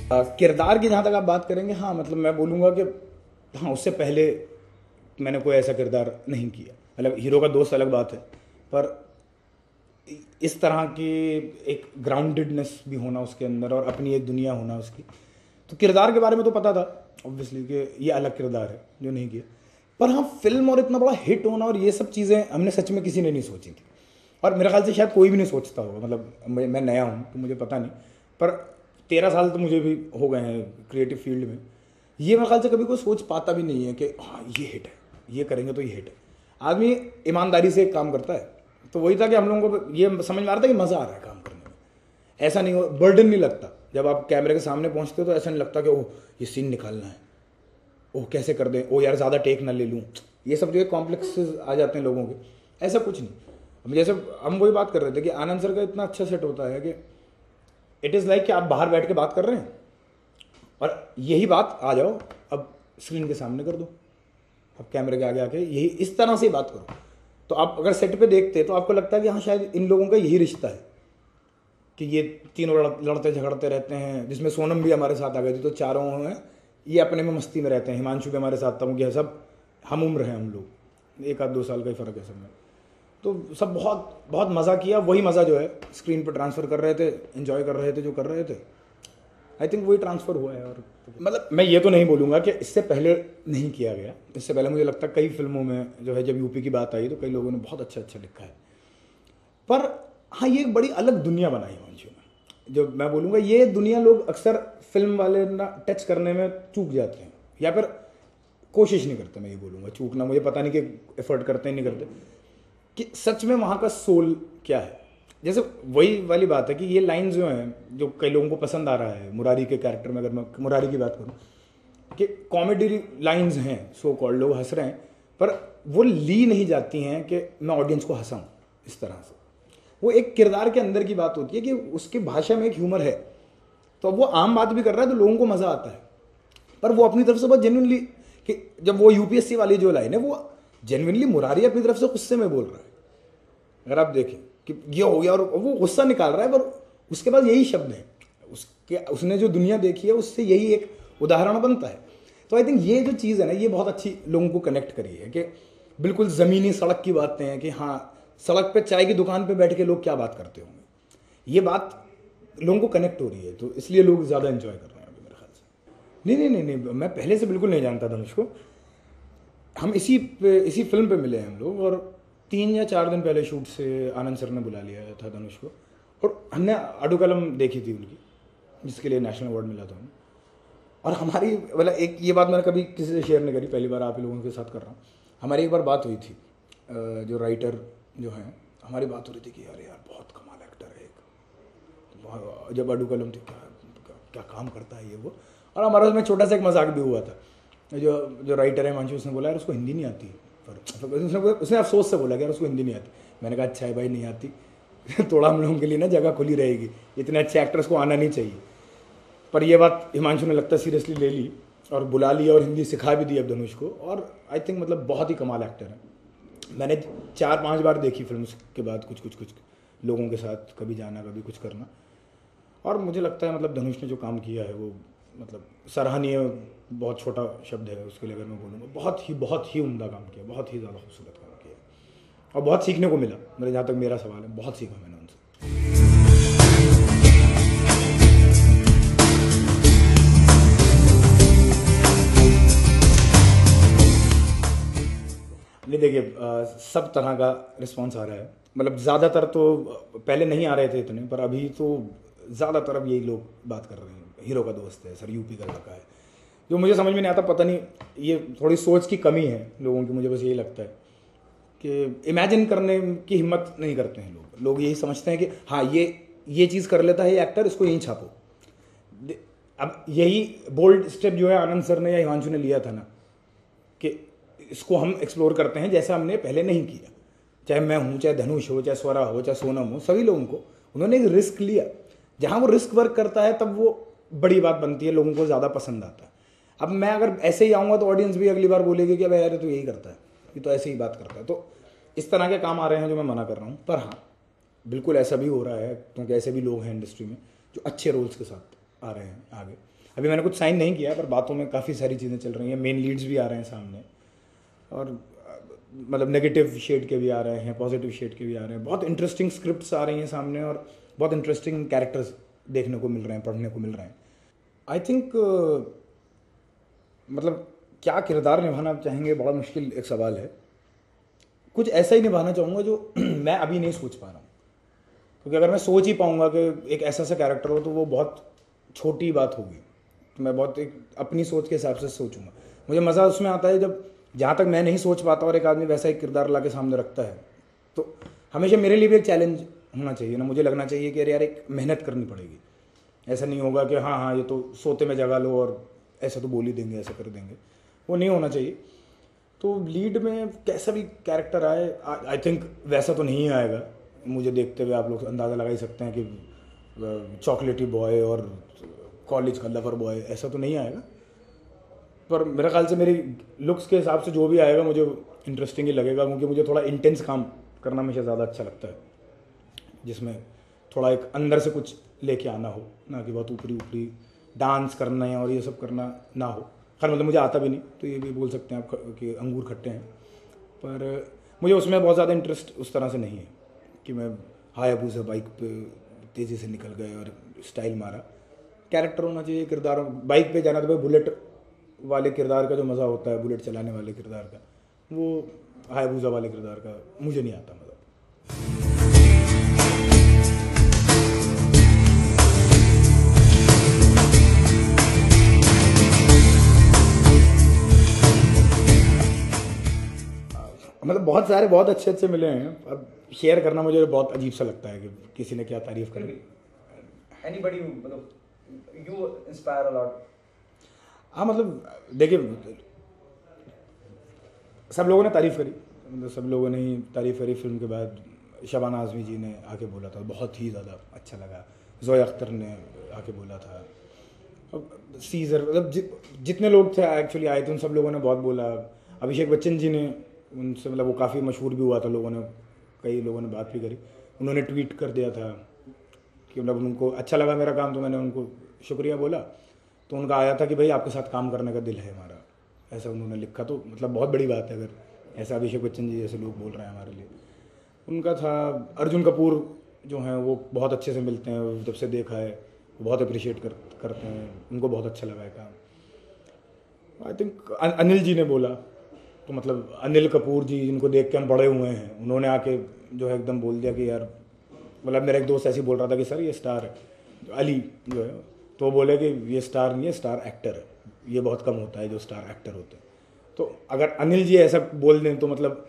किरदार की जहाँ तक आप बात करेंगे, हाँ मतलब मैं बोलूँगा कि हाँ उससे पहले मैंने कोई ऐसा किरदार नहीं किया। मतलब हीरो का दोस्त अलग बात है, पर इस तरह की एक ग्राउंडेडनेस भी होना उसके अंदर और अपनी एक दुनिया होना उसकी, तो किरदार के बारे में तो पता था ऑब्वियसली कि ये अलग किरदार है जो नहीं किया। पर हाँ फिल्म और इतना बड़ा हिट होना और ये सब चीज़ें हमने सच में किसी ने नहीं सोची थी, और मेरे ख्याल से शायद कोई भी नहीं सोचता होगा। मतलब मैं नया हूँ तो मुझे पता नहीं, पर 13 साल तो मुझे भी हो गए हैं क्रिएटिव फील्ड में। ये मेरे ख्याल से कभी कोई सोच पाता भी नहीं है कि हाँ ये हिट है, ये करेंगे तो ये हिट है। आदमी ईमानदारी से एक काम करता है, तो वही था कि हम लोगों को ये समझ में आ रहा था कि मज़ा आ रहा है काम करने में। ऐसा नहीं हो, बर्डन नहीं लगता जब आप कैमरे के सामने पहुंचते हो, तो ऐसा नहीं लगता कि ओह ये सीन निकालना है, ओह कैसे कर दें, ओह यार ज़्यादा टेक ना ले लूँ, ये सब जो है कॉम्प्लेक्सेस आ जाते हैं लोगों के। ऐसा कुछ नहीं। अब जैसे हम वही बात कर रहे थे कि आनंद सर का इतना अच्छा सेट होता है कि इट इज़ लाइक कि आप बाहर बैठ के बात कर रहे हैं और यही बात आ जाओ अब स्क्रीन के सामने कर दो, अब कैमरे के आगे आके यही इस तरह से बात करो। तो आप अगर सेट पे देखते तो आपको लगता है कि हाँ शायद इन लोगों का यही रिश्ता है कि ये तीनों लड़ते झगड़ते रहते हैं, जिसमें सोनम भी हमारे साथ आ गई थी, तो चारों हैं ये अपने में मस्ती में रहते हैं। हिमांशु भी हमारे साथ था, क्योंकि सब हम उम्र हैं हम लोग, 1 आध 2 साल का ही फ़र्क है सब में। तो सब बहुत बहुत मज़ा किया, वही मज़ा जो है स्क्रीन पर ट्रांसफ़र कर रहे थे, इन्जॉय कर रहे थे जो कर रहे थे। आई थिंक वही ट्रांसफ़र हुआ है। और मतलब मैं ये तो नहीं बोलूँगा कि इससे पहले नहीं किया गया, इससे पहले मुझे लगता है कई फिल्मों में जो है जब यूपी की बात आई तो कई लोगों ने बहुत अच्छा अच्छा लिखा है। पर हाँ ये एक बड़ी अलग दुनिया बनाई हिमांशु ने, जो मैं बोलूँगा ये दुनिया लोग अक्सर फिल्म वाले ना टच करने में चूक जाते हैं, या फिर कोशिश नहीं करते। मैं ये बोलूँगा चूकना, मुझे पता नहीं कि एफर्ट करते हैं नहीं करते, कि सच में वहाँ का सोल क्या है। जैसे वही वाली बात है कि ये लाइन जो हैं जो कई लोगों को पसंद आ रहा है मुरारी के कैरेक्टर में, अगर मैं मुरारी की बात करूँ कि कॉमेडी लाइंस हैं, सो कॉल्ड लोग हंस रहे हैं, पर वो ली नहीं जाती हैं कि मैं ऑडियंस को हंसाऊँ इस तरह से। वो एक किरदार के अंदर की बात होती है कि उसकी भाषा में एक ह्यूमर है, तो अब वो आम बात भी कर रहा है तो लोगों को मज़ा आता है, पर वो अपनी तरफ से बहुत जेन्युइनली, कि जब वो यूपीएससी वाली जो लाइन है वो जेन्युइनली मुरारी अपनी तरफ से गुस्से में बोल रहा है। अगर आप देखें कि ये हो गया और वो गुस्सा निकाल रहा है, पर उसके पास यही शब्द हैं, उसने जो दुनिया देखी है उससे यही एक उदाहरण बनता है। तो आई थिंक ये जो चीज़ है ना, ये बहुत अच्छी लोगों को कनेक्ट करी है कि बिल्कुल ज़मीनी सड़क की बातें हैं कि हाँ सड़क पे चाय की दुकान पे बैठ के लोग क्या बात करते होंगे, ये बात लोगों को कनेक्ट हो रही है, तो इसलिए लोग ज़्यादा एंजॉय कर रहे हैं अभी मेरे ख्याल से। नहीं नहीं नहीं नहीं, मैं पहले से बिल्कुल नहीं जानता धनुष को। हम इसी फिल्म पे मिले हैं हम लोग, और 3 या 4 दिन पहले शूट से आनंद सर ने बुला लिया था धनुष को, और हमने अडू कलम देखी थी उनकी, जिसके लिए नेशनल अवार्ड मिला था उन्हें। और हमारी मतलब एक ये बात मैंने कभी किसी से शेयर नहीं करी, पहली बार आप ही लोगों के साथ कर रहा हूँ। हमारी एक बार बात हुई थी, जो राइटर जो हैं, हमारी बात हो रही थी कि यार यार बहुत कमाल एक्टर है एक, जब अडू कलम थी क्या काम करता है ये वो। और हमारा उसमें छोटा सा एक मजाक भी हुआ था, जो राइटर है हिमांशु, उसने बोला यार उसको हिंदी नहीं आती, पर उसने अफसोस से बोला कि यार उसको हिंदी नहीं आती। मैंने कहा अच्छा है भाई नहीं आती थोड़ा हम लोगों के लिए ना जगह खुली रहेगी, इतने अच्छे एक्टर्स को आना नहीं चाहिए। पर ये बात हिमांशु ने लगता सीरियसली ले ली और बुला लिया और हिंदी सिखा भी दी अब धनुष को, और आई थिंक मतलब बहुत ही कमाल एक्टर है। मैंने 4-5 बार देखी फिल्म उसके बाद, कुछ लोगों के साथ कभी जाना कभी कुछ करना, और मुझे लगता है मतलब धनुष ने जो काम किया है वो मतलब सराहनीय, बहुत छोटा शब्द है उसके लिए अगर मैं बोलूँगा, बहुत ही उम्दा काम किया, बहुत ही ज़्यादा खूबसूरत काम किया, और बहुत सीखने को मिला। मेरे जहाँ तक मेरा सवाल है, बहुत सीखा मैंने उनसे। नहीं देखिए, सब तरह का रिस्पॉन्स आ रहा है, मतलब ज़्यादातर तो पहले नहीं आ रहे थे इतने, पर अभी तो ज़्यादातर अब यही लोग बात कर रहे हैं, हीरो का दोस्त है सर, यूपी का लड़का है, जो मुझे समझ में नहीं आता। पता नहीं, ये थोड़ी सोच की कमी है लोगों की, मुझे बस यही लगता है कि इमेजिन करने की हिम्मत नहीं करते हैं लोग यही समझते हैं कि हाँ ये चीज़ कर लेता है ये एक्टर, इसको यहीं छापो। अब यही बोल्ड स्टेप जो है आनंद सर ने या हिमांशु ने लिया था ना, कि इसको हम एक्सप्लोर करते हैं जैसा हमने पहले नहीं किया, चाहे मैं हूँ, चाहे धनुष हो, चाहे स्वरा हो, चाहे सोनम हो, सभी लोगों को उन्होंने एक रिस्क लिया। जहाँ वो रिस्क वर्क करता है तब वो बड़ी बात बनती है, लोगों को ज़्यादा पसंद आता है। अब मैं अगर ऐसे ही आऊँगा तो ऑडियंस भी अगली बार बोलेगी कि भाई यार तो यही करता है, ये तो ऐसे ही बात करता है। तो इस तरह के काम आ रहे हैं जो मैं मना कर रहा हूँ, पर हाँ बिल्कुल ऐसा भी हो रहा है, क्योंकि ऐसे भी लोग हैं इंडस्ट्री में जो अच्छे रोल्स के साथ आ रहे हैं आगे। अभी मैंने कुछ साइन नहीं किया है, पर बातों में काफ़ी सारी चीज़ें चल रही हैं, मेन लीड्स भी आ रहे हैं सामने, और मतलब नेगेटिव शेड के भी आ रहे हैं, पॉजिटिव शेड के भी आ रहे हैं, बहुत इंटरेस्टिंग स्क्रिप्ट्स आ रही हैं सामने, और बहुत इंटरेस्टिंग कैरेक्टर्स देखने को मिल रहे हैं, पढ़ने को मिल रहे हैं। आई थिंक मतलब क्या किरदार निभाना चाहेंगे, बड़ा मुश्किल एक सवाल है। कुछ ऐसा ही निभाना चाहूँगा जो मैं अभी नहीं सोच पा रहा हूँ, क्योंकि अगर मैं सोच ही पाऊँगा कि एक ऐसा सा कैरेक्टर हो तो वो बहुत छोटी बात होगी, तो मैं बहुत एक अपनी सोच के हिसाब से सोचूंगा। मुझे मज़ा उसमें आता है जब जहाँ तक मैं नहीं सोच पाता और एक आदमी वैसा एक किरदार ला के सामने रखता है, तो हमेशा मेरे लिए भी एक चैलेंज होना चाहिए ना, मुझे लगना चाहिए कि अरे यार एक मेहनत करनी पड़ेगी। ऐसा नहीं होगा कि हाँ हाँ ये तो सोते में जगा लो और ऐसा तो बोल ही देंगे, ऐसा कर देंगे, वो नहीं होना चाहिए। तो लीड में कैसा भी कैरेक्टर आए, आई थिंक वैसा तो नहीं आएगा। मुझे देखते हुए आप लोग अंदाज़ा लगा ही सकते हैं कि चॉकलेटी बॉय और कॉलेज का लवर बॉय ऐसा तो नहीं आएगा, पर मेरे ख्याल से मेरी लुक्स के हिसाब से जो भी आएगा मुझे इंटरेस्टिंग ही लगेगा, क्योंकि मुझे थोड़ा इंटेंस काम करना हमेशा ज़्यादा अच्छा लगता है, जिसमें थोड़ा एक अंदर से कुछ लेके आना हो, ना कि बहुत ऊपरी ऊपरी डांस करना है और ये सब करना ना हो। खैर मतलब मुझे आता भी नहीं, तो ये भी बोल सकते हैं आप कि अंगूर खट्टे हैं, पर मुझे उसमें बहुत ज़्यादा इंटरेस्ट उस तरह से नहीं है कि मैं हायाबुसा बाइक पे तेज़ी से निकल गए और स्टाइल मारा। कैरेक्टर होना चाहिए, किरदार। बाइक पे जाना तो भाई बुलेट वाले किरदार का जो मज़ा होता है, बुलेट चलाने वाले किरदार का, वो हायाबुसा वाले किरदार का मुझे नहीं आता मज़ा। मतलब बहुत सारे बहुत अच्छे अच्छे मिले हैं, अब शेयर करना मुझे बहुत अजीब सा लगता है कि किसी ने क्या तारीफ करी। Anybody, मतलब you inspire a lot. हाँ मतलब देखिए, सब लोगों ने तारीफ़ करी, मतलब सब लोगों ने ही तारीफ़ करी। फिल्म के बाद शबाना आज़मी जी ने आके बोला था, बहुत ही ज़्यादा अच्छा लगा। ज़ोया अख्तर ने आके बोला था, अब सीज़र, मतलब जितने लोग थे एक्चुअली आए थे उन सब लोगों ने बहुत बोला। अभिषेक बच्चन जी ने, उनसे मतलब वो काफ़ी मशहूर भी हुआ था, लोगों ने, कई लोगों ने बात भी करी। उन्होंने ट्वीट कर दिया था कि मतलब उनको अच्छा लगा मेरा काम, तो मैंने उनको शुक्रिया बोला। तो उनका आया था कि भाई आपके साथ काम करने का दिल है हमारा, ऐसा उन्होंने लिखा। तो मतलब बहुत बड़ी बात है अगर ऐसा अभिषेक बच्चन जी जैसे लोग बोल रहे हैं हमारे लिए। उनका था अर्जुन कपूर जो हैं वो बहुत अच्छे से मिलते हैं, जब से देखा है वो बहुत अप्रिशिएट करते हैं, उनको बहुत अच्छा लगा है काम। आई थिंक अनिल जी ने बोला, तो मतलब अनिल कपूर जी जिनको देख के हम बड़े हुए हैं, उन्होंने आके जो है एकदम बोल दिया कि यार, मतलब मेरा एक दोस्त ऐसे ही बोल रहा था कि सर ये स्टार है, अली जो है, तो बोले कि ये स्टार नहीं है, स्टार एक्टर है, ये बहुत कम होता है जो स्टार एक्टर होते हैं। तो अगर अनिल जी ऐसा बोल दें तो मतलब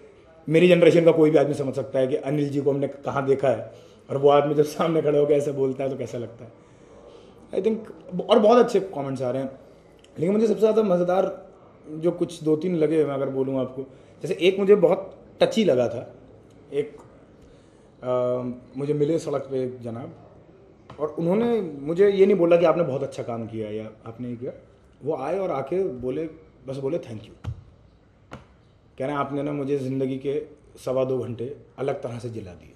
मेरी जनरेशन का कोई भी आदमी समझ सकता है कि अनिल जी को हमने कहाँ देखा है, और वो आदमी जब सामने खड़े होकर ऐसा बोलता है तो कैसा लगता है। आई थिंक और बहुत अच्छे कमेंट्स आ रहे हैं, लेकिन मुझे सबसे ज़्यादा मज़ेदार जो कुछ दो तीन लगे, मैं अगर बोलूँ आपको, जैसे एक मुझे बहुत टची लगा था। एक मुझे मिले सड़क पे एक जनाब, और उन्होंने मुझे ये नहीं बोला कि आपने बहुत अच्छा काम किया या आपने ये किया, वो आए और आके बोले, बस बोले थैंक यू, कह रहे हैं आपने ना मुझे ज़िंदगी के 1.25 घंटे अलग तरह से जिला दिए।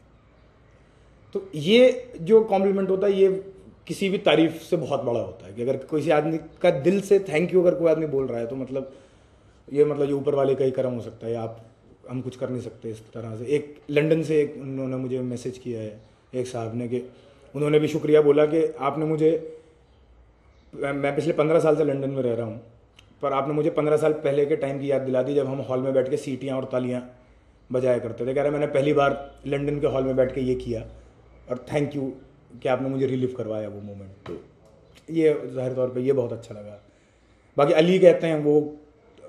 तो ये जो कॉम्प्लीमेंट होता है ये किसी भी तारीफ से बहुत बड़ा होता है, कि अगर किसी आदमी का दिल से थैंक यू अगर कोई आदमी बोल रहा है तो मतलब ये ऊपर वाले का ही करम हो सकता है, आप हम कुछ कर नहीं सकते इस तरह से। एक लंदन से एक उन्होंने मुझे मैसेज किया है एक साहब ने, कि उन्होंने भी शुक्रिया बोला कि आपने मुझे, मैं पिछले 15 साल से लंदन में रह रहा हूँ, पर आपने मुझे 15 साल पहले के टाइम की याद दिला दी जब हम हॉल में बैठ के सीटियाँ और तालियाँ बजाया करते थे। कह रहे मैंने पहली बार लंदन के हॉल में बैठ के ये किया, और थैंक यू कि आपने मुझे रिलीव करवाया वो मोमेंट। तो ये ज़ाहिर तौर पे ये बहुत अच्छा लगा। बाकी अली कहते हैं वो,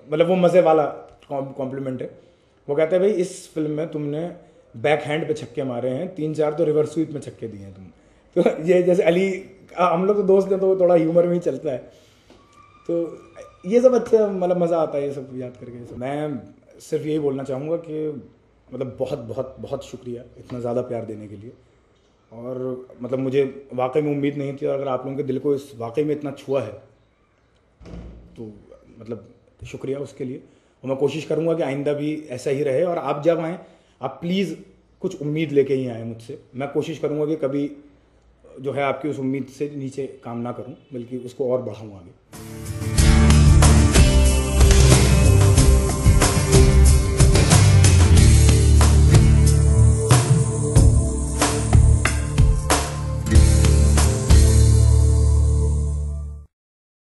मतलब वो मज़े वाला कॉम्प्लीमेंट है। वो कहते हैं भाई इस फिल्म में तुमने बैक हैंड पे छक्के मारे हैं, 3-4 तो रिवर्स स्वीप में छक्के दिए हैं तुम। तो ये जैसे अली, हम लोग तो दोस्त हैं तो थोड़ा ह्यूमर में ही चलता है, तो ये सब अच्छा, मतलब मज़ा आता है ये सब याद करके। मैं सिर्फ यही बोलना चाहूँगा कि मतलब बहुत बहुत बहुत शुक्रिया इतना ज़्यादा प्यार देने के लिए, और मतलब मुझे वाकई में उम्मीद नहीं थी, और अगर आप लोगों के दिल को इस वाकई में इतना छुआ है तो मतलब शुक्रिया उसके लिए। और मैं कोशिश करूँगा कि आइंदा भी ऐसा ही रहे, और आप जब आएँ आप प्लीज़ कुछ उम्मीद लेके ही आएँ मुझसे। मैं कोशिश करूँगा कि कभी जो है आपकी उस उम्मीद से नीचे काम ना करूं, बल्कि उसको और बढ़ाऊं आगे।